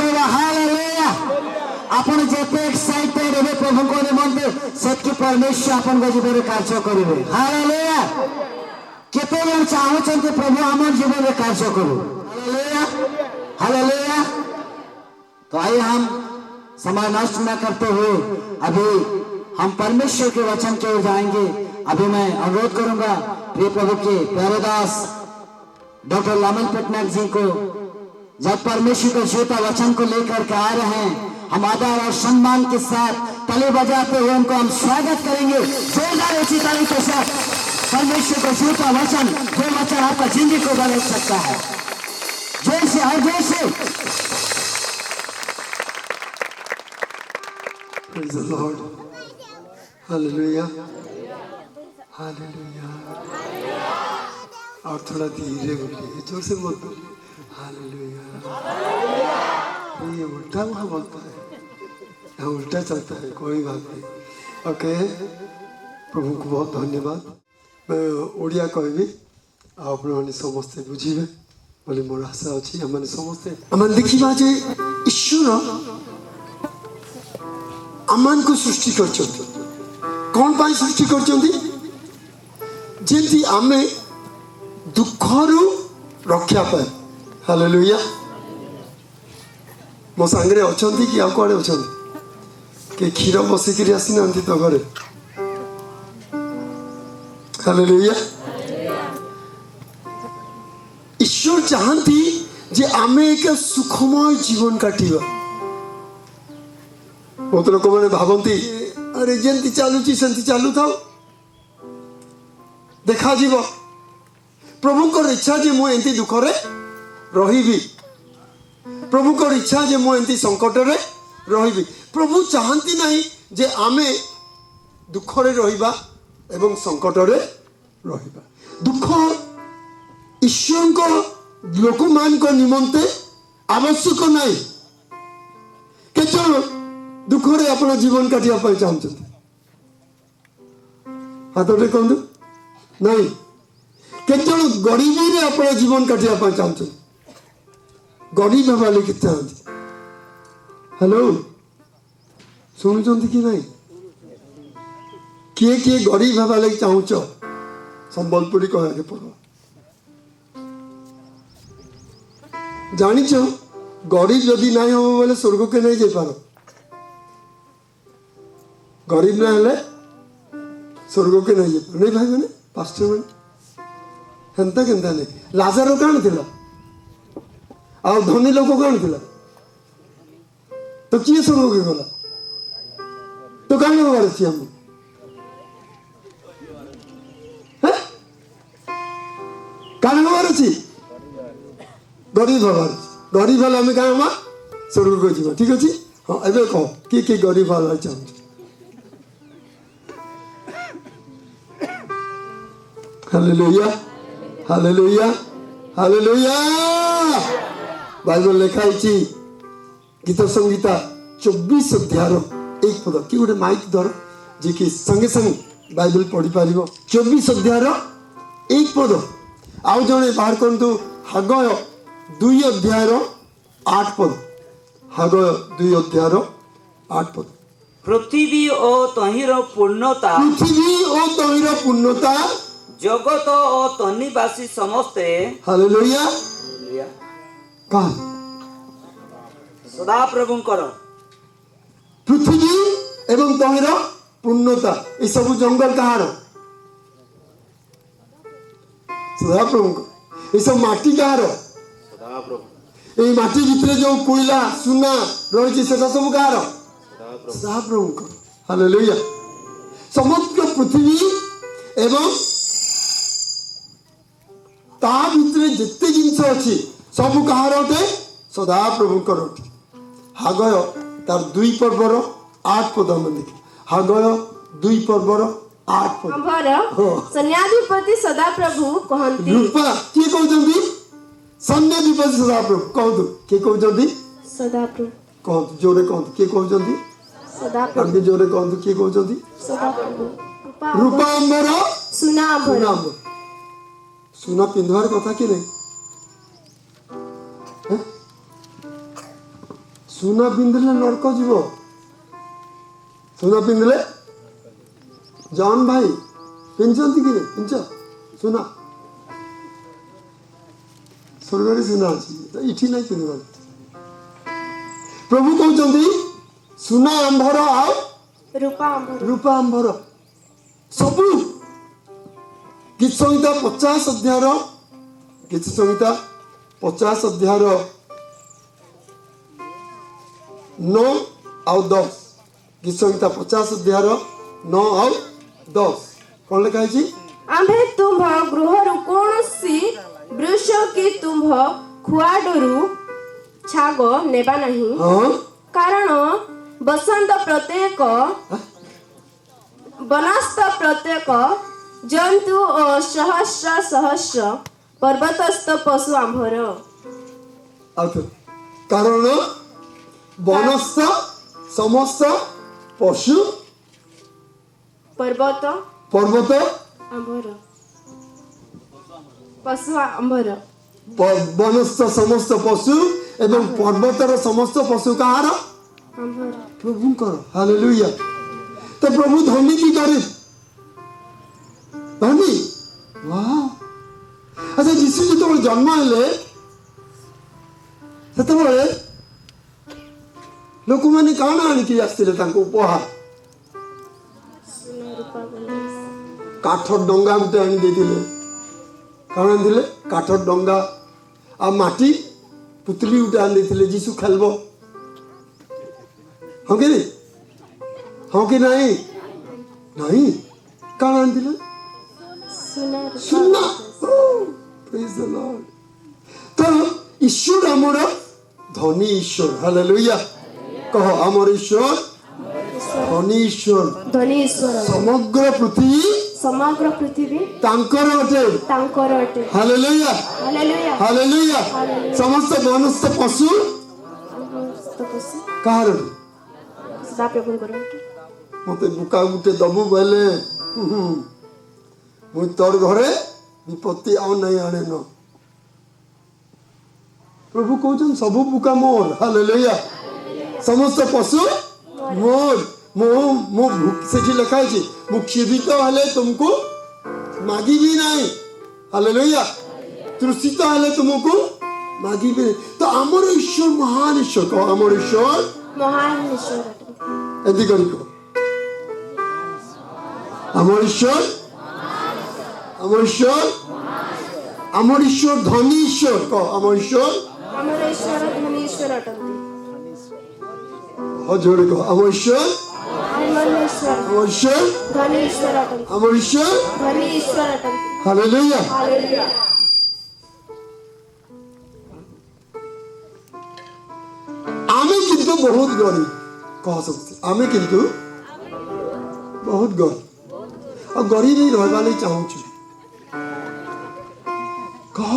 कहवा हालेलुया। आपण जेते एक्साइटेड हेबे प्रभु को निमंते सेतकी परमेश्वर आपण को जीवन कार्य करिवे। हालेलुया। केते जन चाहउछन्ते प्रभु हमर जीवन में कार्य करू। Hallelujah hallelujah. तो आइए हम समय नष्ट न करते हुए अभी हम परमेश्वर के वचन की ओर जाएंगे। अभी मैं अनुरोध करूंगा प्रिय प्रभु के प्यारे दास डॉक्टर लामन पटनायक जी को, जब परमेश्वर के जीता वचन को लेकर के आ रहे हैं, हम आदर और सम्मान के साथ ताली बजाते हुए उनको हम स्वागत करेंगे जोरदार ऊंची ताली के साथ। परमेश्वर का जीता वचन, जो वचन आपका जिंदगी को बदल सकता है। जय से हर जय से। Praise the Lord. Hallelujah. Hallelujah. और थोड़ा धीरे बोलिए, जोर से मत बोलिए। हालेलुया। ये उल्टा वहाँ बोलता है, यहाँ उल्टा चलता है, कोई बात नहीं। ओके, प्रभु को बहुत धन्यवाद। मैं ओडिया कहबी आपने समस्ते बुझे बोली मोर आशा अच्छी। आम समस्ते आम देखा जे ईश्वर आम को सृष्टि कर कौन पाई सृष्टि कर जमी आम दुखरू रक्षा पाए। हालेलुया। मो सांगे अच्छा कि आ कड़े अच्छा कि क्षीर बसिक आसी ना तो घरे। हालेलुया। ईश्वर चाहती जे आम एक सुखमय जीवन काटिबा। बहुत लोक मैंने भावती अरे जमी चलुची सेमती चलु था देखा जीव। प्रभुकर इच्छा जे मु एंती दुखरे रही। प्रभुकर इच्छा जे मु एंती संकट रे रही। प्रभु चाहती नहीं जे आमे दुखरे रहिबा एवं संकट रे रहिबा। दुख ईश्वर को लोक मान को निमंते आवश्यक नहीं। केचन दुखरे अपना जीवन काटिया चाहते हाथ टेकु नहीं। केचन गरीबी रे अपना जीवन काटिया चाहते गरीब हवा लगे चाहते। हेलो शुणुंट कि नहीं? किए किए गरीब हवा लगे चाहूच संबलपुरी कहके पड़ जाच गरीब जदि ना हम बोले स्वर्ग के नहीं जापार। गरीब ना हेले स्वर्ग के नहीं जापार। नहीं भाई मैंने पास्टर मैंने हेन्ता केन्ता नहीं। लाजर कौन थिला आ धनी लोक कौन थिला तो किए स्वर्ग के गला तो कौन हबार अच्छी हम कौन हबार अच्छी गरीब हबार। गरीब हेल्ला आम क्या स्वर्ग को जीव। ठीक अच्छे। हाँ एवं कह किए गरीब हवा चाहूँ। Hallelujah hallelujah hallelujah. बाइबल लिखा है गीत संगीता 24 अध्याय 1 पद कि गोटे माइक धर जी कि संगे संगे बाइबल पढ़ी पार। 24 अध्याय 1 पद आउ जड़े बाहर करूँ हागय 2 अध्याय 8 पद। हागय 2 अध्याय 8 पद। पृथ्वी और तहिर पूर्णता पृथ्वी और तहिर पूर्णता जगत और तनिवासी समस्ते। हालेलुया। कहा सदा प्रभुंकर पृथ्वी एवं तहिर पूर्णता ये सब जंगल कहार सदा प्रभु। ये सब माटी कहार ये माटी भितर जो कोयला सुना रही सब कहार सदा प्रभु। हालेलुया। समग्र पृथ्वी एवं ता भितर जिते जिनस अच्छी सब कहार अटे सदा प्रभुकर अटे। हागय तार 2 पर्वर 8 पद में देखे। हागय 2 पर्वर 8 पद। सैन्याधिपति सदा प्रभु कहंती। रूपा किए कहते सैन्याधिपति सदा प्रभु कहतु किए कहते सदा प्रभु कहतु जोरे कहतु किए कहते सदा प्रभु जोरे कहतु किए कहते सदा प्रभु। रूपांबर सुनांबर सुना पिंधवार कथा कि नहीं ସୁନା ପିନ୍ଧିଲେ ନରକ ଯିବ। ସୁନା ପିନ୍ଧିଲେ ଜନ୍ ଭାଇ ପିନ୍ଧିଛନ୍ତି କି ପିନ୍ଧ ସୁନା ସ୍ୱର୍ଗରେ ସୁନା ଅଛି ଏଠି ନାଇଁ ପିନ୍ଧିବ। ପ୍ରଭୁ କହୁଛନ୍ତି ସୁନା ଆମ୍ଭର ଆଉ ରୂପା ଆମ୍ଭର ରୂପା ଆମ୍ଭର ସବୁ। ଗୀତ ସଂହିତା 50 ଅଧ୍ୟାୟର ଗୀତ ସଂହିତା 50 ଅଧ୍ୟାୟର 9 ଆଉ 10 ଗୀତ ସଂହିତା 50 ଅଧ୍ୟାୟର 9 ଆଉ 10 କ'ଣ ଲେଖା ହେଇଛି? ଆମ୍ଭେ ତୁମ୍ଭ ଗୃହରୁ କୌଣସି ବୃକ୍ଷ କି ତୁମ୍ଭ ଖୁଆଡ଼ରୁ ଛାଗ ନେବା ନାହିଁ, ହଁ କାରଣ ବସନ୍ତ ପ୍ରତ୍ୟେକ ବନସ୍ଥ ପ୍ରତ୍ୟେକ ଜନ୍ତୁ ଓ ସହସ୍ର ସହସ୍ର ପର୍ବତସ୍ଥ ପଶୁ ଆମ୍ଭର। ଆଉ ଥରେ। କାରଣ ବନସ୍ଥ ସମସ୍ତ ପଶୁ ପର୍ବତ ପର୍ବତ ଆମ୍ଭର ପଶୁ ଆମ୍ଭର। ବନସ୍ଥ ସମସ୍ତ ପଶୁ ଏବଂ ପର୍ବତର ସମସ୍ତ ପଶୁ କାହାର? ଆମ୍ଭର। ପ୍ରଭୁଙ୍କର। ହାଲେଲୁୟା। ତ ପ୍ରଭୁ ଧନୀ କି ଗରିବ? ଧନୀ। ୱାଓ। ଆଚ୍ଛା ଯୀଶୁ ଯେତେବେଳେ ଜନ୍ମ ହେଲେ ସେତେବେଳେ ଲୋକମାନେ କାଣ ଆଣିକି ଆସିଥିଲେ ତାଙ୍କୁ ଉପହାର? ସୁନା ରୂପା ଗଣେଶ କାଠ ଡଙ୍ଗା ଗୋଟେ ଆଣି ଦେଇଥିଲେ। କାଣ ଆଣିଥିଲେ? କାଠ ଡଙ୍ଗା ଆଉ ମାଟି ପୁତଲି ଗୋଟେ ଆଣି ଦେଇଥିଲେ ଯୀଶୁ ଖେଳିବ। ହଁ କି ହଁ କି ନାହିଁ? ନାହିଁ। କାଣ ଆଣିଥିଲେ? ସୁନା ରୂପା ସୁନା। Praise the Lord. ତ ଈଶ୍ୱର ଆମର ଧନୀ ଈଶ୍ୱର। ହାଲେଲୁୟା। କହ ଆମର ଈଶ୍ୱର ଧନୀ ଈଶ୍ୱର। ଧନୀ ଈଶ୍ୱର ସମଗ୍ର ପୃଥିବୀ ସମଗ୍ର ପୃଥିବୀ ତାଙ୍କର ଅଟେ। ତାଙ୍କର ଅଟେ। Hallelujah hallelujah. ହାଲେଲୁୟା। ସମସ୍ତ ବନସ୍ଥ ପଶୁ ସମସ୍ତ ପଶୁ କାହାର ଅଟେ? ସଦାପ୍ରଭୁଙ୍କର ଅଟେ। ମତେ ବୁକା ଗୁଟେ ଦବୁ ବୋଇଲେ ମୁଁ ତୋର ଘରେ ବିପତ୍ତି ଆଉ ନାଇଁ ଆଣେ ନ। ପ୍ରଭୁ କହୁଛନ୍ତି ସବୁ ବୁକା ମୋର। ହାଲେଲୁୟା। ସମସ୍ତ ପଶୁ ମୋର। ମୁଁ ସେଠି ଲେଖା ହେଇଛି ମୁଁ କ୍ଷୁଧିତ ହେଲେ ତୁମକୁ ମାଗିବି ନାହିଁ। ହାଲେଲୁୟା। ତୃଷିତ ହେଲେ ତୁମକୁ ମାଗିବି ନାହିଁ। ତ ଆମର ଈଶ୍ୱର ମହାନ ଈଶ୍ୱର। କହ ଆମର ଈଶ୍ୱର ମହାନ ଈଶ୍ୱର ଅଟେ। ଏମିତି କରି କହ ଆମର ଈଶ୍ୱର ଆମର ଈଶ୍ୱର ଧନୀ ଈଶ୍ୱର। କହ ଆମର ଈଶ୍ୱର ଆମର ଈଶ୍ୱର ଧନୀ ଈଶ୍ୱର ଅଟନ୍ତି। ଜୋରେ କହ ଆମର ଈଶ୍ୱର ଆମର ଈଶ୍ୱର ଆମର ଈଶ୍ୱର ଧନୀ ଈଶ୍ୱର ଅଟନ୍ତି। ଆମର ଈଶ୍ୱର। ଧନୀ ଈଶ୍ୱର ଅଟନ୍ତି। ହାଲେଲୁୟା। ହାଲେଲୁୟା। ଆମେ କିନ୍ତୁ ବହୁତ ଗରିବ। କହ ସମସ୍ତେ ଆମେ କିନ୍ତୁ ବହୁତ ଗରିବ ଆଉ ଗରିବ ହିଁ ରହିବା ଲାଗି ଚାହୁଁଛୁ। କହ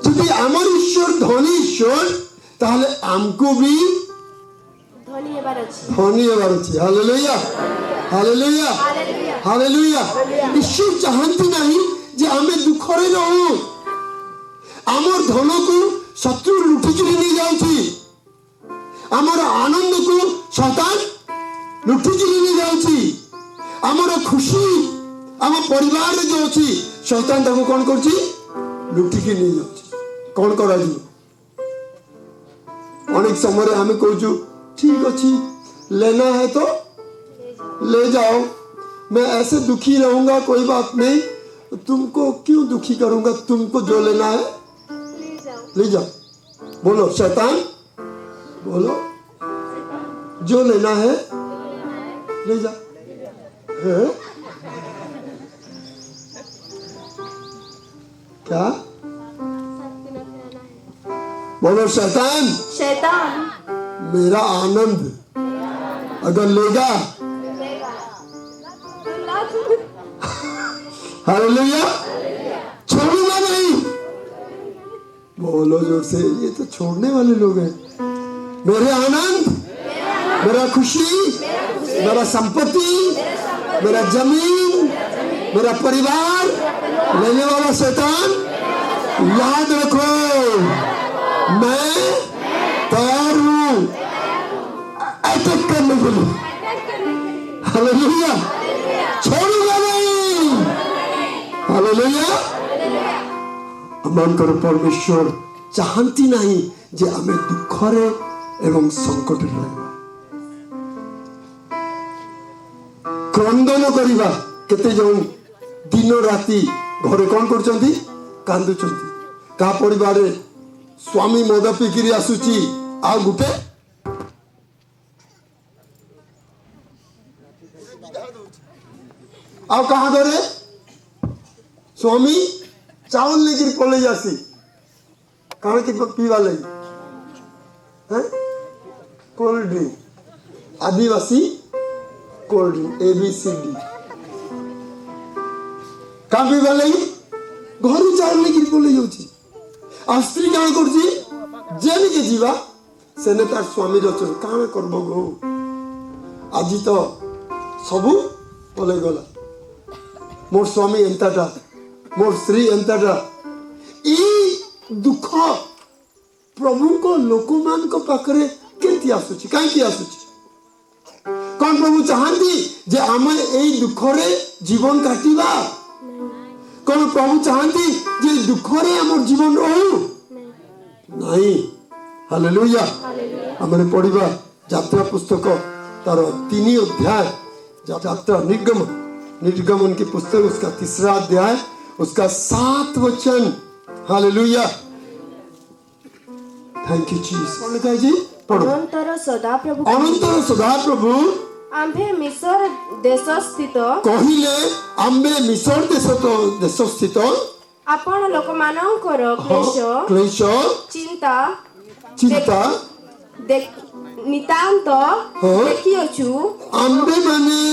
ଯଦି ଆମର ଈଶ୍ୱର ଧନୀ ଈଶ୍ୱର ତାହେଲେ ଆମକୁ ବି ଧନୀ ହେବାର ଅଛି। ଧନୀ ହେବାର ଅଛି। Hallelujah hallelujah hallelujah. ଈଶ୍ୱର ଚାହାନ୍ତି ନାହିଁ ଯେ ଆମେ ଦୁଃଖରେ ରହୁ। ଆମର ଧନକୁ ଶତ୍ରୁ ଲୁଟିକିରି ନେଇଯାଉଛି। ଆମର ଆନନ୍ଦକୁ ଶୈତାନ ଲୁଟିକିରି ନେଇଯାଉଛି। ଆମର ଖୁସି ଆମ ପରିବାରରେ ଯୋଉ ଅଛି ଶୈତାନ ତାକୁ କ'ଣ କରୁଛି? ଲୁଟିକି ନେଇଯାଉଛି। କ'ଣ କରାଯିବ? ଅନେକ ସମୟରେ ଆମେ କହୁଛୁ ठीक अच्छी लेना है तो ले जाओ, मैं ऐसे दुखी रहूंगा कोई बात नहीं, तुमको क्यों दुखी करूंगा, तुमको जो लेना है ले जाओ। बोलो शैतान, बोलो जो लेना है ले जा। है? क्या बोलो शैतान, शैतान मेरा आनंद अगर लेगा, हालेलुया, छोड़ूंगा नहीं। बोलो जोर से, ये तो छोड़ने वाले लोग हैं। मेरे आनंद, मेरा खुशी, मेरा संपत्ति, मेरा जमीन, मेरा परिवार, लेने वाला शैतान याद रखो, मैं तैयार हूं अटैक करने के लिए। हालेलुया, छोड़ूंगा नहीं। हालेलुया। आमर परमेश्वर चाहती नहीं जे आम दुखरे एवं संकट रहा, क्रंदन करवा। केते जन दिन राति घरे कौन करछंती, कांदुछंती। का परिवार स्वामी मद पिकिरी आसुची, आ गुटे आ कहा घरे स्वामी चावल लेकर पले जासी, कहा कि पीवा लगी कोल्ड ड्रिंक, आदिवासी कोल्ड ड्रिंक ABCD का पीवा लगी घर चावल लेकर पले जाऊँ। आ स्त्री क्या करची, जेनिके जीवा सेने तार स्वामी रचन काण करबो गो, आज तो सबू पले गला। मोर स्वामी एंताटा, मोर स्त्री एंताटा। ई दुख प्रभु को लोक मान को पाखरे केती आसुची, काई आसुची? कौन प्रभु चाहती जे आम एई दुखरे जीवन काटिबा? कौन प्रभु चाहती जे दुखरे आम जीवन रहू? नहीं। हालेलुया। आमने पढ़िबा यात्रा पुस्तक तार 3 अध्याय, यात्रा निर्गमन की पुस्तक उसका 3रा अध्याय उसका 7 वचन। Hallelujah, thank you Jesus. कौन लिखा है जी? पढ़ो। अनंतर सदाप्रभु आम्भे मिस्र देश स्थित कहिले, आम्बे मिस्र देश स्थित आपण लोकमानंकर क्लेश चिंता नितांत देखिଅछु। आम्बे माने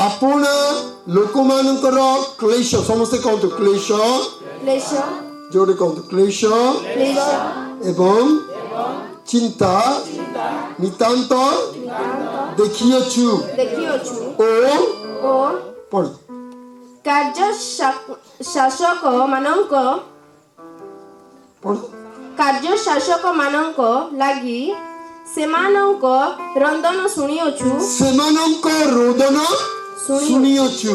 आपण लोक मानकर क्लेश, समस्त कहतु क्लेश, जोड़े कहतु क्लेश एवं चिंता नितांत देखिଅछु ओ पढ़। कार्य शासक मानक पढ़। कार्य शासक मानक लागि सेमानक रंदन सुनिଅछु। सेमानक रोदन सुनिଅछु,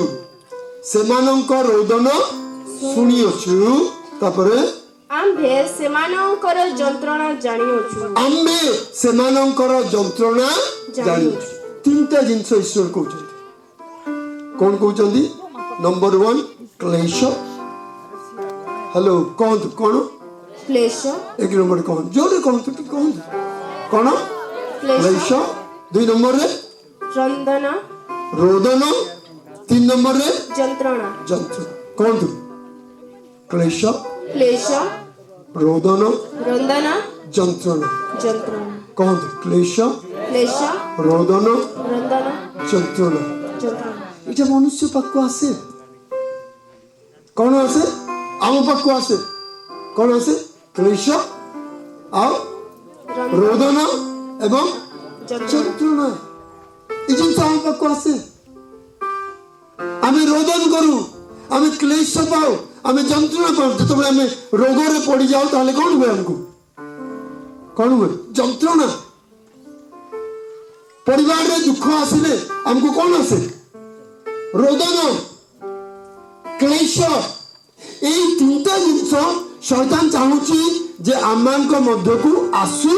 सेमानक रोदन सुनिଅछु। तापरे आम्भे सेमानकर जंत्रणा जानिଅछु। आम्बे सेमानकर जंत्रणा जानिଅछु। 3टा जिंस ईश्वर कहउछन्ती। कोन कहउछन्ती? नंबर 1 क्लेश। हेलो कौन कौन क्लेश। 1 नंबर कौन जोरे कौन तो कौन कौन क्लेश। 2 नंबर रे रंदन रोदन। 3 नंबर रे जंत्रणा। कौन तू? क्लेश रोदन जंत्रणा। कौन तू? क्लेश रोदन जंत्रणा। এটা मनुष्य पाखु आसे, कौन आसे? आम पाखु आसे, कौन आसे? क्लेश आ रोदन एवं जंत्रणा। ये जिनस आम पाखु आसे, आम रोदन करू, आम क्लेश पाओ, आम जंत्रणा पाओ। जो आम रोग रे पड़ी जाओ ताले कौन हुए? हमको कौन हुए? जंत्रणा। परिवार रे दुख आसिले हमको कौन आसे? रोदन क्लेश। এই 3টা জিনিস শয়তান চাহুছি যে আমানক মধ্যকু আসু,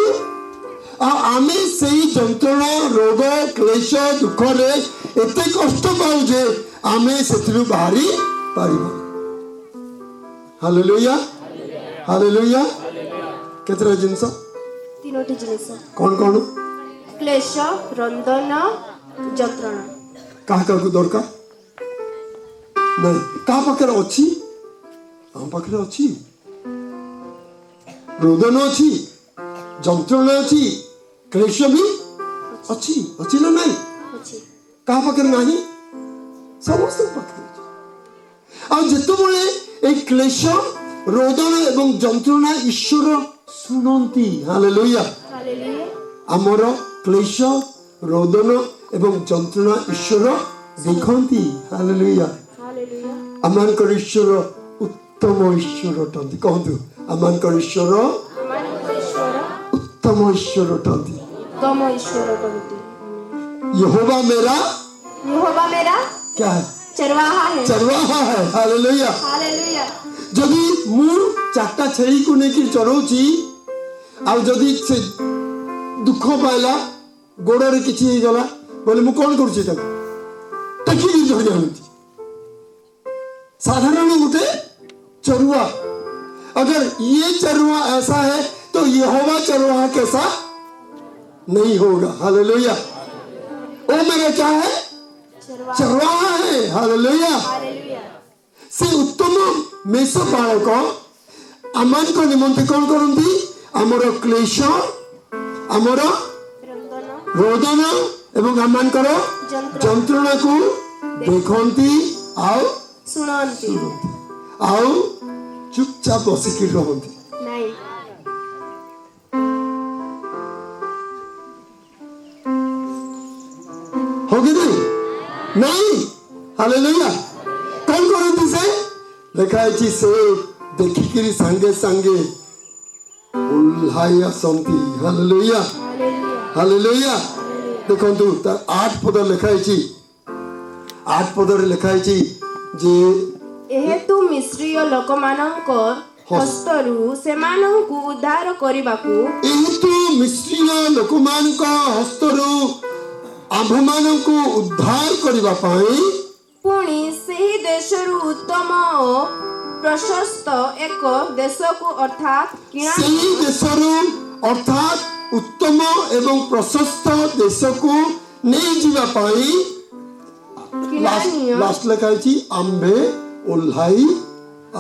আমি সেই যন্ত্রণা রোগ ক্লেশ দুঃখরে এতে কষ্ট পাও যে আমি সেথিরু বাহারি পারিব। Hallelujah hallelujah. केतरा जिनिस? 3टी जिनिस। कौन कौन? क्लेश रंदन जंत्रणा। कहा को दरकार नहीं, कहा पाखे अच्छी? आम पाखे अच्छी रोदन अच्छी, जंत्रणा अच्छी, क्लेश भी अच्छी अच्छी ना नहीं? कहा पाखे नहीं? समस्त पाखे। आ जेतबेले ए क्लेश रोदन एवं जंत्रणा ईश्वर सुनंती। हालेलुया। आमर क्लेश रोदन एवं जंत्रणा ईश्वर देखती। हालेलुया। आमर ईश्वर ଉତ୍ତମ ଈଶ୍ୱର ଅଟନ୍ତି। କହନ୍ତୁ ଆମମାନଙ୍କର ଈଶ୍ୱର ଆମମାନଙ୍କ ଈଶ୍ୱର ଉତ୍ତମ ଈଶ୍ୱର ଅଟନ୍ତି। ଉତ୍ତମ ଈଶ୍ୱର ଅଟନ୍ତି। यहोवा मेरा यहोवा मेरा क्या है? चरवाहा है। चरवाहा है। हालेलुया। हालेलुया। जदि मु चारटा छेड़ी को लेकर चरौची आउ जदि से दुख पाइला गोड़े किसी हो गला बोले मु कौन करूची तक टकी धरी आनुची साधारण गोटे चरुआ। अगर ये चरुआ ऐसा है तो यहोवा चरवाहा कैसा नहीं होगा। हालेलुया। ओ मेरा क्या है? चरवाहा। चरवाहा है। हालेलुया। हालेलुया। से उत्तम मेष पालक आमान निमंते कौन करती आमर क्लेश आमर रंदन रोदन एवं आमानकर जंत्रणा को देखती आउ सुनंती आउ चुपचाप बसिकी रहती। नहीं होगी नहीं? हालेलुया। कौन करती से लिखाई से देखिकी सांगे सांगे उल्हाई आसती। हालेलुया। हालेलुया। हालेलुया। देखंतु तार 8 पद लिखाई 8 पदर लिखाई जे एहेतु मिश्रीय लोकमानंक हस्तरु सेमानंकु उद्धार करिबाकु एहेतु मिश्रीय लोकमानक हस्तरु आम्भमानंकु उद्धार करिबा पई पुणी ସେହି ଦେଶରୁ ଉତ୍ତମ ଓ ପ୍ରଶସ୍ତ ଏକ ଦେଶକୁ ଅର୍ଥାତ୍ କିଣା ସେହି ଦେଶରୁ ଅର୍ଥାତ୍ उत्तम एवं प्रशस्त देश को नहीं जीवा पाई लास्ट लिखाई आंबे ओल्हाई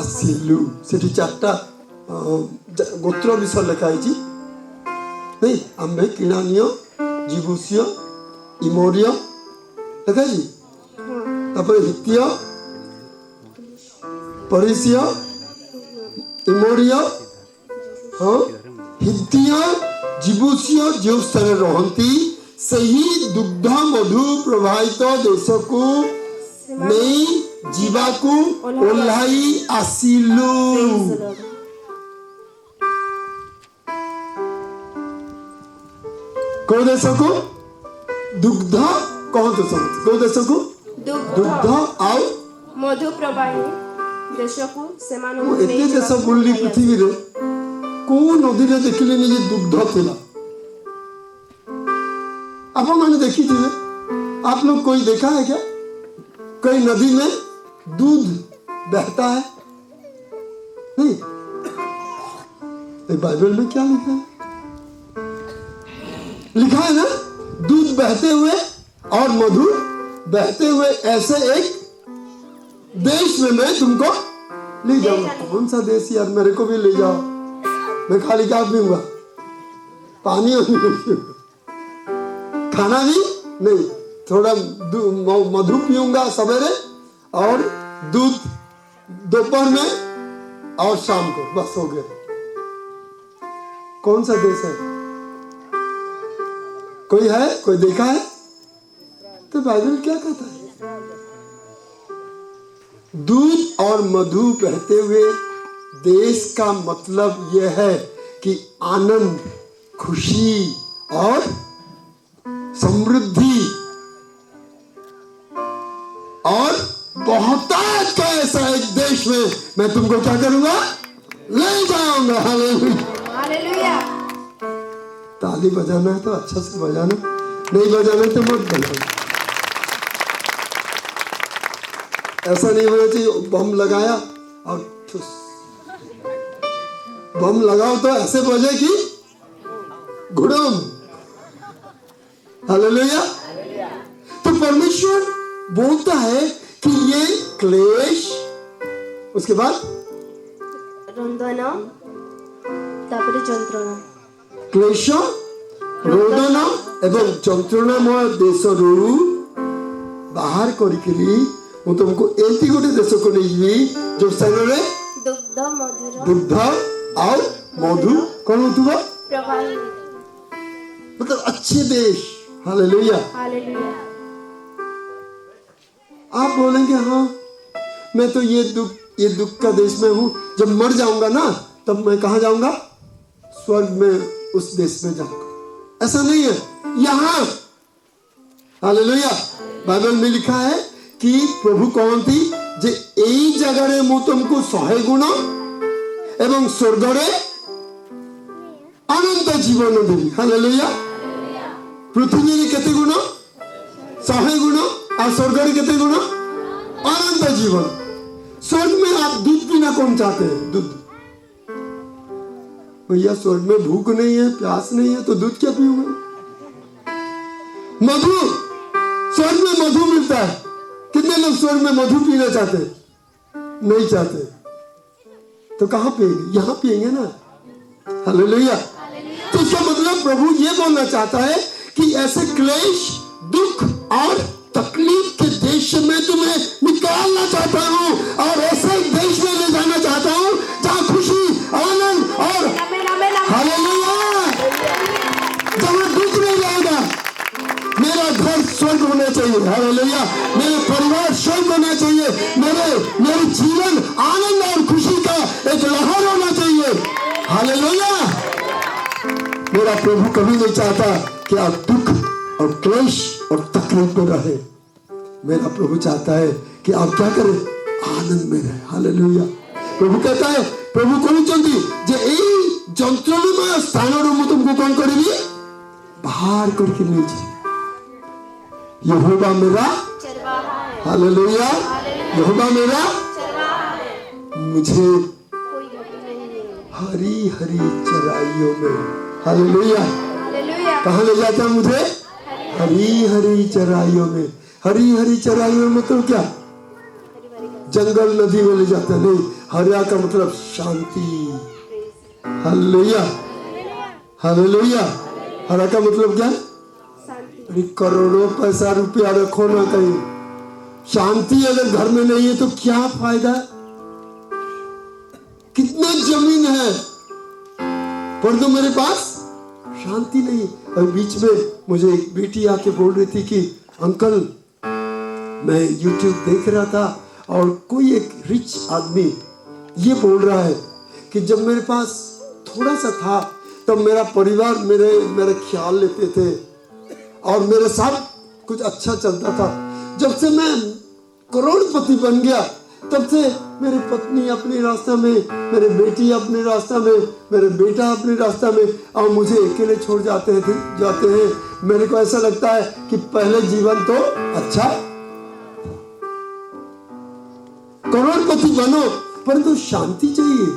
आसिलु सेठी चारटा गोत्र विषय लिखाई नहीं आंबे किणानिय जिबुसिय इमोरिय लिखाई तापर हित्य परिसिय इमोरिय हाँ हित्य जिबुसिय जो स्थान रहती सही दुग्ध मधु प्रभावित देश को नहीं जीवा को ओल्हाई आसिलु। कौ देश को दुग्ध कौन देश कौ देश को दुग्ध आउ मधु प्रवाही देशକୁ ସେମାନଙ୍କୁ एते देश बुल्ली पृथ्वी रे को नदी रे देखिले जे दुग्ध थिला आप मैंने देखी थी। आप लोग कोई देखा है क्या कई नदी में दूध बहता है? नहीं। बाइबल में क्या लिखा है? लिखा है ना दूध बहते हुए और मधु बहते हुए ऐसे एक देश में मैं तुमको ले जाऊंगा। कौन सा देश यार मेरे को भी ले जाओ। मैं खाली क्या पीऊंगा पानी और खाना भी नहीं थोड़ा मधु पीऊंगा सवेरे और दूध दोपहर में और शाम को बस हो गया। कौन सा देश है? कोई है कोई देखा है? तो बाइबल क्या कहता है? दूध और मधु बहते हुए देश का मतलब यह है कि आनंद खुशी और समृद्धि और बहुतायत का ऐसा एक देश में मैं तुमको क्या करूंगा ले जाऊंगा। हालेलुया। ताली बजाना है तो अच्छा से बजाना नहीं बजाना है तो मत बजाना। ऐसा नहीं होना चाहिए बम लगाया और ठुस बम लगाओ तो ऐसे बजे कि घुड़म। हालेलुया। तो परमेश्वर बोलता है कि ये क्लेश उसके बाद रंदन तापरे जंत्रणा क्लेश रोदन एवं जंत्रणामय देश बाहर करी तुमको एति गोटे देश को नहीं जो स्थान में दुग्ध मधुर दुग्ध और मधु कौन होगा प्रवाही मतलब अच्छे देश। हालेलुया। हालेलुया। आप बोलेंगे हाँ मैं तो ये ये दुख का देश में हूं, जब मर जाऊंगा ना तब मैं कहाँ जाऊंगा? स्वर्ग में, उस देश में जाऊंगा। ऐसा नहीं है यहाँ। हालेलुया। बाइबल में लिखा है कि प्रभु कौन थी जे एई जगह मु तुमको 100 गुण एवं स्वर्ग रे अनंत जीवन देवी। हालेलुया। पृथ्वी रे केते गुण? 100 गुण। और स्वर्ग रे केते गुण? अनंत जीवन। स्वर्ग में आप दूध पीना कौन चाहते हैं? दूध। भैया स्वर्ग में भूख नहीं है, प्यास नहीं है, तो दूध क्या पीऊंगा? मधु, स्वर्ग में मधु मिलता है। कितने लोग स्वर्ग में मधु पीना चाहते हैं? नहीं चाहते। तो कहां पिएंगे? यहां पिएंगे ना। हालेलुया। तो इसका मतलब प्रभु ये बोलना चाहता है कि ऐसे क्लेश, दुख और तकलीफ के देश में तुम्हें निकालना चाहता हूं और ऐसे देश में ले जाना चाहता हूं जहां खुशी, आनंद और हालेलुया, जहां दुख नहीं रहेगा। मेरा घर स्वर्ग होना चाहिए। हालेलुया। मेरे परिवार स्वर्ग होना चाहिए। मेरे जीवन आनंद और खुशी का एक लहर होना चाहिए। हालेलुया। मेरा प्रभु कभी नहीं चाहता कि आप दुख और क्लेश और तकलीफ में रहे। मेरा प्रभु चाहता है कि आप क्या करें? आनंद में रहे। हालेलुया। प्रभु कहता है, प्रभु कहते जे एई जंत्रमय स्थानरू मु तुमको कौन करेगी? बाहर करके ले जाए। यहोवा मेरा चरवाहा है। हालेलुया। यहोवा मेरा मुझे कोई घटी नहीं है। हरी हरी चराइयों में, हालेलुया, हालेलुया। कहाँ ले जाता है मुझे? हरी हरी चराइयों में। हरी हरी चराइयों में तो क्या? जंगल नदी में ले जाता है। नहीं, हरिया का मतलब शांति। हालेलुया। हालेलुया। हरा का मतलब क्या? अरे करोड़ों पैसा रुपया रखो ना कहीं, शांति अगर घर में नहीं है तो क्या फायदा? कितना जमीन है परंतु मेरे पास शांति नहीं। और बीच में मुझे एक बेटी आके बोल रही थी कि अंकल, मैं YouTube देख रहा था और कोई एक रिच आदमी ये बोल रहा है कि जब मेरे पास थोड़ा सा था तब मेरा परिवार मेरे ख्याल लेते थे और मेरे साथ कुछ अच्छा चलता था। जब से मैं करोड़पति बन गया तब से मेरी पत्नी अपने रास्ता में, मेरे बेटी अपने रास्ता में, मेरे बेटा अपने रास्ता में और मुझे अकेले छोड़ जाते हैं। मेरे को ऐसा लगता है कि पहले जीवन तो अच्छा, करोड़पति बनो परंतु शांति चाहिए।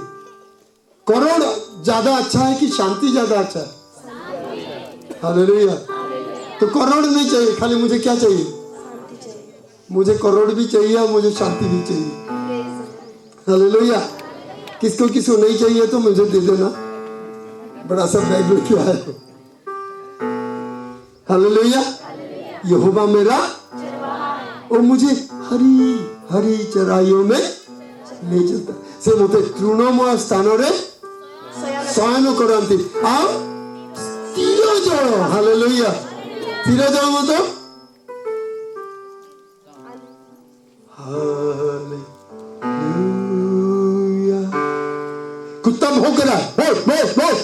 करोड़ ज्यादा अच्छा है कि शांति ज्यादा अच्छा है? हालेलुया। तो करोड़ नहीं चाहिए, खाली मुझे क्या चाहिए? मुझे करोड़ भी चाहिए और मुझे शांति भी चाहिए। हालेलुया। किसको किसको नहीं चाहिए तो मुझे दे देना, बड़ा सा बैग लेके आया हो। हालेलुया। यहोवा मेरा और मुझे हरी हरी चराइयों में ले चलता। से मुझे तृणमय स्थानों रे शयन करंती और स्थिर जल। हालेलुया। स्थिर जल मतलब कुत्ता भौंक रहा है, बोल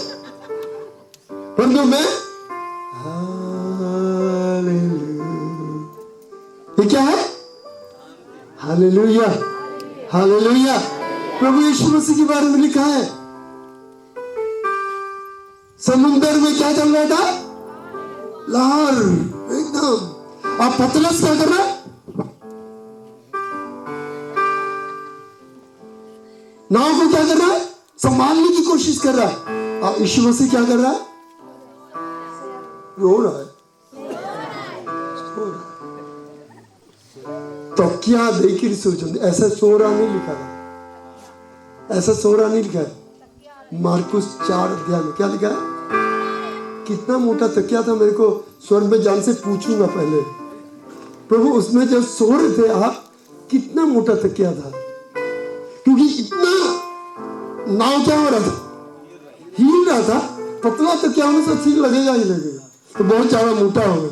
परंतु मैं ये क्या है? हालेलुया। हालेलुया। प्रभु यीशु मसीह के बारे में लिखा है, समुद्र में क्या चल रहा था? लहर एकदम। और पतरस क्या कर रहा है? नाव को क्या कर रहा है? संभालने की कोशिश कर रहा है। और यीशु मसीह क्या कर रहा है? रो रहा है। तो क्या देखिए सोचो, ऐसा सोरा नहीं लिखा है, ऐसा सोरा नहीं लिखा है। मार्कुस 4 अध्याय में क्या लिखा है? कितना मोटा तकिया था, मेरे को स्वर्ग में जान से पूछूंगा पहले। प्रभु उसमें जब सो रहे थे आप, कितना मोटा तकिया था, क्योंकि इतना नाव क्या हो रहा था? हिल रहा था। पतला तकिया होने से ठीक लगेगा ही लगेगा, तो बहुत ज्यादा मोटा होगा।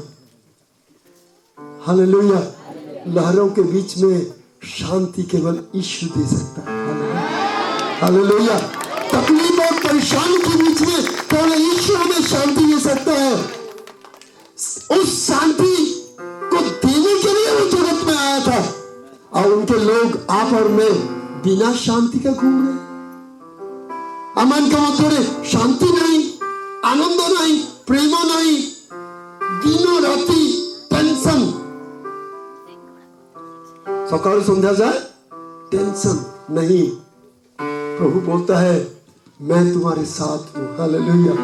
हालेलुया। लहरों के बीच में शांति केवल यीशु दे सकता है। हालेलुया। तकलीफ और परेशानी के बीच में केवल यीशु हमें शांति दे सकता है। उस शांति को देने के लिए वो जगत में आया था, और उनके लोग आप और मैं बिना शांति का घूम रहे। अमन का मतलब शांति नहीं, आनंद नहीं, प्रेम नहीं, दिनों राती टेंशन। सकाल संध्या जाए टेंशन नहीं। प्रभु बोलता है मैं तुम्हारे साथ हूँ। Hallelujah,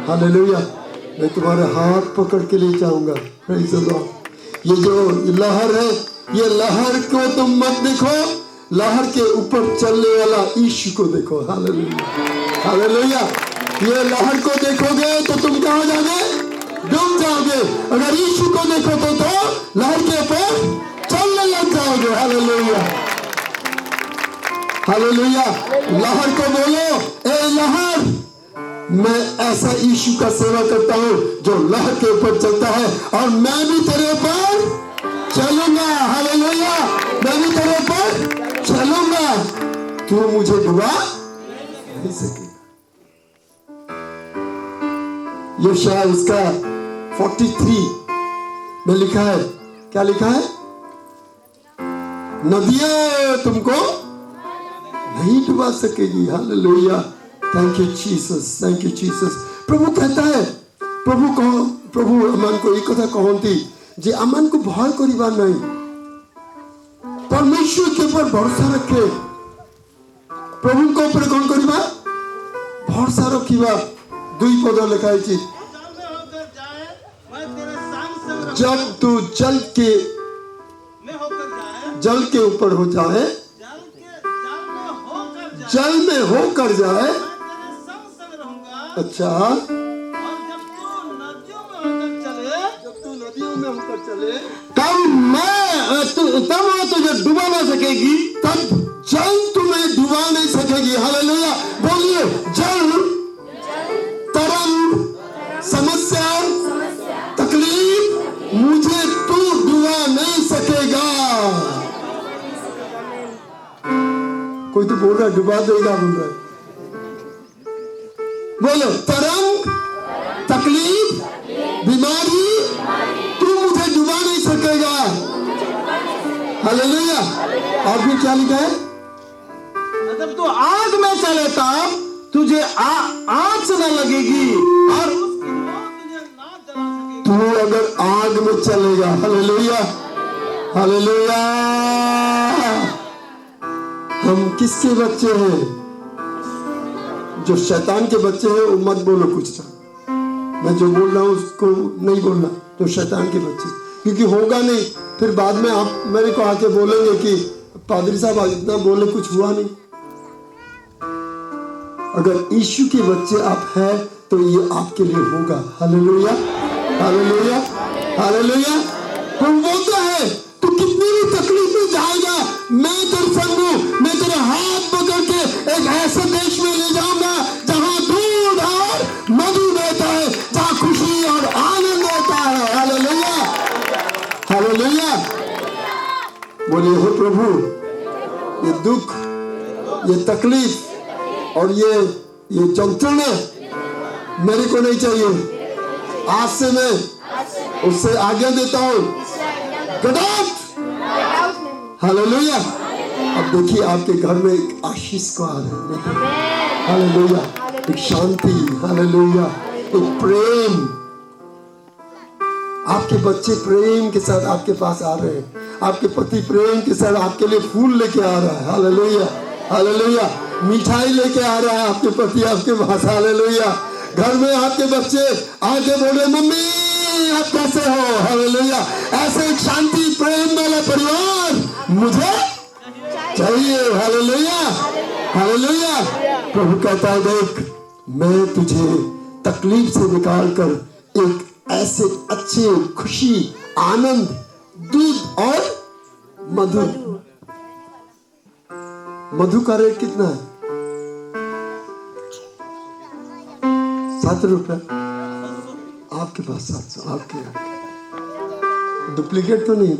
hallelujah. मैं तुम्हारे हाथ पकड़ के ले जाऊंगा। Praise the Lord. ये जो लहर है, ये लहर को तुम मत देखो, लहर के ऊपर चलने वाला यीशु को देखो। Hallelujah, hallelujah. ये लहर को देखोगे तो तुम कहाँ जाओगे? डूब जाओगे। अगर यीशु को देखोगे तो लहर के ऊपर चलने लग जाओगे। Hallelujah, hallelujah. लहर को बोलो, ए लहर, मैं ऐसा यीशु का सेवा करता हूँ जो लहर के ऊपर चलता है, और मैं भी तेरे ऊपर चलूंगा। हालेलुया, मैं भी तेरे ऊपर चलूंगा, तू मुझे डुबा नहीं सकेगा। ये शायद उसका 43 में लिखा है। क्या लिखा है? नदियां तुमको नहीं डुबा सकेगी। Hallelujah, thank you Jesus, thank you Jesus. प्रभु कहता है, प्रभु अमन को एक कथा कहती जे अमन को भय करिबा नहीं, परमेश्वर के ऊपर भरोसा रखे। प्रभु को ऊपर कौन करिबा? भरोसा रखिबा। 2 पद लिखा है, जब तू जल के ऊपर हो जाए, जल में होकर जाए। अच्छा, जब तू नदियों में होकर चले, तब वो तुझे डुबा ना सकेगी, तब जल तुम्हें डुबा नहीं सकेगी। हालेलुया, बोलिए जल, तरंग, समस्या, तकलीफ, मुझे तू डुबा नहीं सकेगा। कोई तो बोल रहा है डुबा देगा, बोल रहा है। बोलो, तरंग, तकलीफ, बीमारी, तू मुझे डुबा नहीं सकेगा। हालेलुया। और भी क्या लिखा है? जब तू आग में चले तब तुझे आग से न लगेगी, और उसकी लौ तुझे ना जला सकेगी। तू अगर आग में चलेगा, हालेलुया, हालेलुया। हम किसके बच्चे हैं? जो शैतान के बच्चे हैं वो मत बोलो कुछ ना। मैं जो बोल रहा हूँ उसको नहीं बोलना, जो शैतान के बच्चे, क्योंकि होगा नहीं। फिर बाद में आप मेरे को आके बोलेंगे कि पादरी साहब आज इतना बोले, कुछ हुआ नहीं। अगर यीशु के बच्चे आप हैं तो ये आपके लिए होगा। Hallelujah, hallelujah, hallelujah. प्रभु बोलता है तू कितनी भी तकलीफ में जाएगा, मैं तेरे संग हूं। मैं तेरे हाथ पकड़ के एक ऐसे देश में ले जाऊंगा जहां दूध और मधु बहता है, जहां खुशी और आनंद होता है। Hallelujah, hallelujah. बोलिए हे प्रभु, ये दुख, ये तकलीफ और ये यंत्रणा मेरे को नहीं चाहिए। आज से मैं उससे आज्ञा देता हूं, गेट आउट। हालेलुया। अब देखिए आपके घर में एक आशीष को आ रहा है। हालेलुया, एक शांति, हालेलुया, एक प्रेम। आपके बच्चे प्रेम के साथ आपके पास आ रहे हैं। आपके पति प्रेम के साथ आपके लिए फूल लेके आ रहा है। Hallelujah, hallelujah. मिठाई लेके आ रहा है आपके पति आपके पास। हालेलुया। घर में आपके बच्चे आके बोले मम्मी आप कैसे हो। हालेलुया। ऐसे एक शांति प्रेम वाला परिवार मुझे चाहिए। Hallelujah, hallelujah. प्रभु कहता है देख, मैं तुझे तकलीफ से निकाल कर एक ऐसे अच्छे खुशी, आनंद, दूध और मधु। मधु का रेट कितना है? 7 रुपए। आपके पास 700। आपके डुप्लीकेट तो नहीं?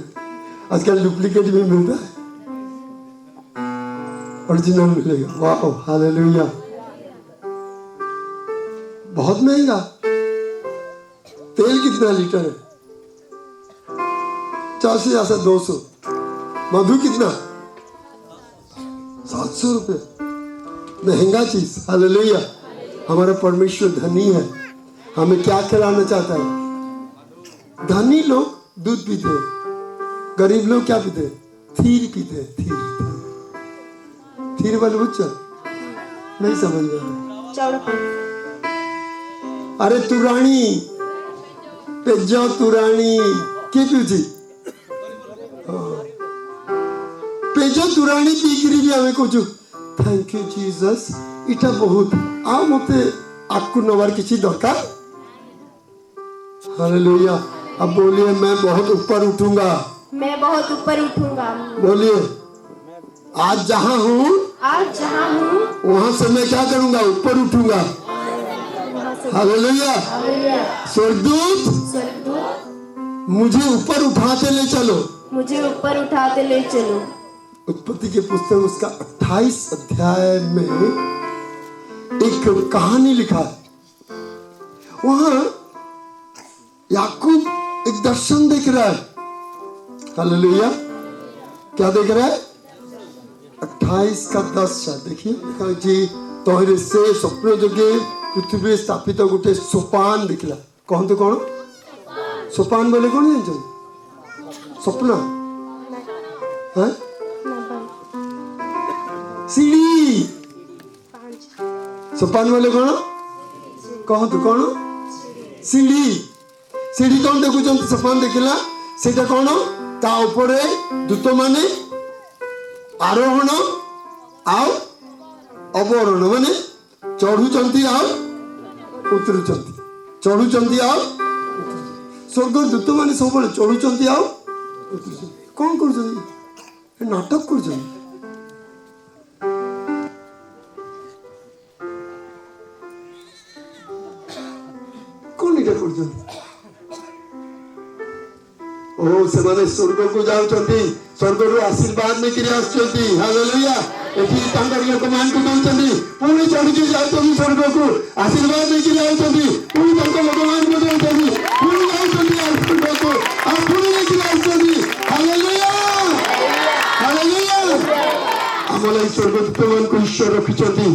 आजकल डुप्लीकेट भी मिलता है। ओरिजिनल मिलेगा। वाह, हालेलुया। बहुत महंगा। तेल कितना लीटर है? 400 या 200। मधु कितना? 700 रुपये। महंगा चीज। हालेलुया। हमारा परमेश्वर धनी है। हमें क्या खिलाना चाहता है? धनी लोग दूध पीते हैं, गरीब लोग क्या पीते हैं? थीर पीते हैं। थीर थीर वाले बच्चा नहीं समझ में आया। चौड़ा पानी। अरे तुराणी, पेज तुराणी किए पिउची? पेज तुराणी पीकरी भी हमें कुछ थैंक यू जीसस, इटा बहुत आ मते आपको नवार किसी दरकार। हालेलुया। अब बोलिए, मैं बहुत ऊपर उठूंगा। मैं बहुत ऊपर उठूंगा। बोलिए, आज जहां हूँ आज जहाँ हूँ वहां से मैं क्या करूंगा? ऊपर उठूंगा। वहाँ से हालेलुया। हालेलुया। स्वर्गदूत स्वर्गदूत मुझे ऊपर उठाते ले चलो। मुझे ऊपर उठाते ले चलो। उत्पत्ति के पुस्तक उसका 28 अध्याय में एक कहानी लिखा है। वहां याकूब एक दर्शन देख रहा है। हालेलुया। क्या देख रहा है? 28 का 10 देखिए। तोहरे से स्वप्न जोगे पृथ्वी स्थापित गोटे सोपान दिखला। कहते कौन? सोपान बोले कौन जान? स्वप्न है? सीढ़ी। सोपान बोले कौन? कहतु कौन? सीढ़ी। सीढ़ी कौन देखुं? सोपान देखला सेटा कौन? ता ऊपर दूत माने आरोहण आउ अवरोहण माने चढ़ुचंती आउ उतरुचंती, चढ़ुचंती आउ स्वर्ग दूत माने सब चढ़ुचंती आउ उतरुचंती। कौन कर नाटक कर? कौन इटा कर? ओ सेमाने स्वर्ग को जाउचंती, स्वर्ग रो आशीर्वाद में किरे आछंती। हालेलुया। एठी तांकर लोक मान को दउचंती, पुणी चढ़ी जाउचंती स्वर्ग को आशीर्वाद में किरे आउचंती, पुणी तांकर लोक मान को दउचंती, पुणी जाउचंती स्वर्ग को आ पुणी में किरे आउचंती। हालेलुया। हालेलुया। हमला स्वर्गदूत मान को ईश्वर रखिचंती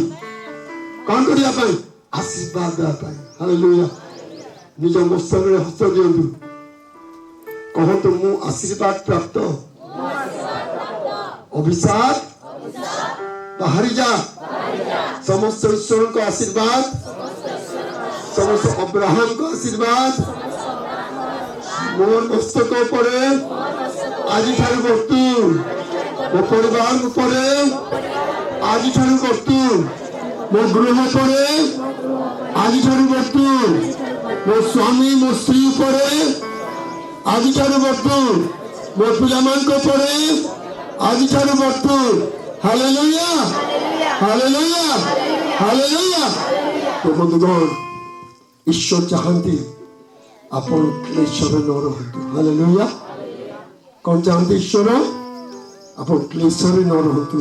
कौन करिया पाई? आशीर्वाद देवा पाई। हालेलुया। निज मस्तक रे हस्त दियंतु, कहतु मु आशीर्वाद प्राप्त, अभिशाप बाहरी जा। समस्त ईश्वर को आशीर्वाद, समस्त अब्राहम को आशीर्वाद मोर मस्तक पड़े आज ठारू बस्तु, मो परिवार पड़े आज ठारू बस्तु, मो गृह पड़े आज ठारू बस्तु, मो स्वामी मो स्त्री पड़े आज ठारू बस्तु, मो पिला मान को पड़े आज ठारू बस्तु। हालेलुया। हालेलुया। हालेलुया। तो बंधुगण, ईश्वर चाहती आपण क्लेशर न रहतु। हालेलुया। कौन चाहते ईश्वर? आपण क्लेशर न रहतु,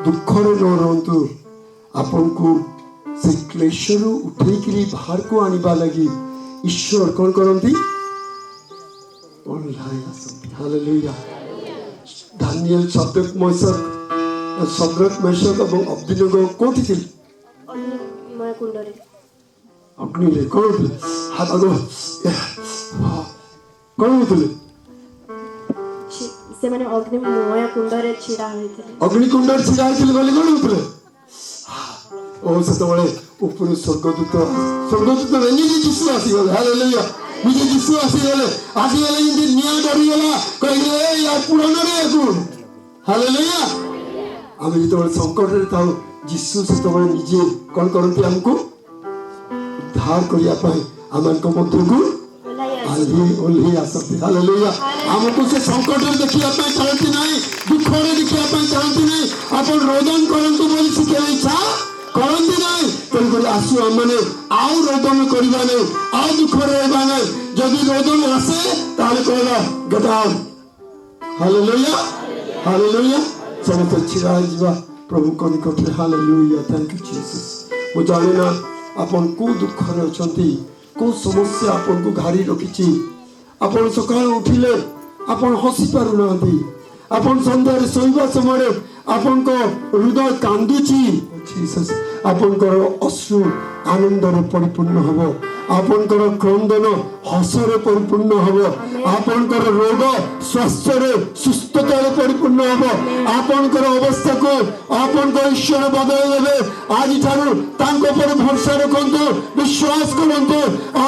दुखर न रहतु। आपण को से क्लेशर उठेकरी बाहर को आनिबा लगी ईश्वर कौन करंती? ओल्हाय आसंती। हालेलुया। दानिएल शद्रक मेशक और अब्दिनगो कोठी थिले? अग्निमय कुंडरे। अग्नि रे कौन थे? हाथ आगो कौन होते? से माने अग्निमय कुंडरे छिड़ा होइथिले। अग्निकुंड छिड़ा होइथिले बोले कौन होते? ओ सेतबेले ऊपर स्वर्गदूत निजे जीसु आसीगले। हालेलुया। निजे जीसु आसीगले, आसीगले इनके निया डरिगला कहले या पुराना रे गुण। हालेलुया। आमे जेतबेले संकट रे थाउ जीसु सेतबेले निजे कोन करंती? हमको उद्धार करिया पाए आमको मध्य को ओल्ही आसती। हालेलुया। हमको से संकट रे देखिया पाए चाहती नहीं, दुख रे देखिया पाए चाहती नहीं, आपण रोदन करंतु बोली सिखे इच्छा करती नहीं। तेणुक आसु आम मैंने आउ रोदन करवा नहीं, आउ दुख रहा नहीं। जदि रोदन आसे ताले कहला गेट आउट। हालेलुया। हालेलुया। समस्त छिड़ा जा प्रभु को निकट हालेलुया थैंक यू जीसस मु जाने ना आपन को दुख रे अछंती को समस्या आपन को घारी रखिची आपन सकाळ उठिले आपन हसी पारु नांती आपन संध्या रे सोइबा समय आपन को हृदय कांदुची जीसस आपन को अश्रु आनंद रे परिपूर्ण हबो आपन को क्रंदन हस रे परिपूर्ण हबो आपन को रोग स्वास्थ्य रे सुस्थता रे परिपूर्ण हबो आपन को अवस्था को आपन को ईश्वर बदल देबे आज ठारू तांको पर भरोसा रखंतु विश्वास करंतु आ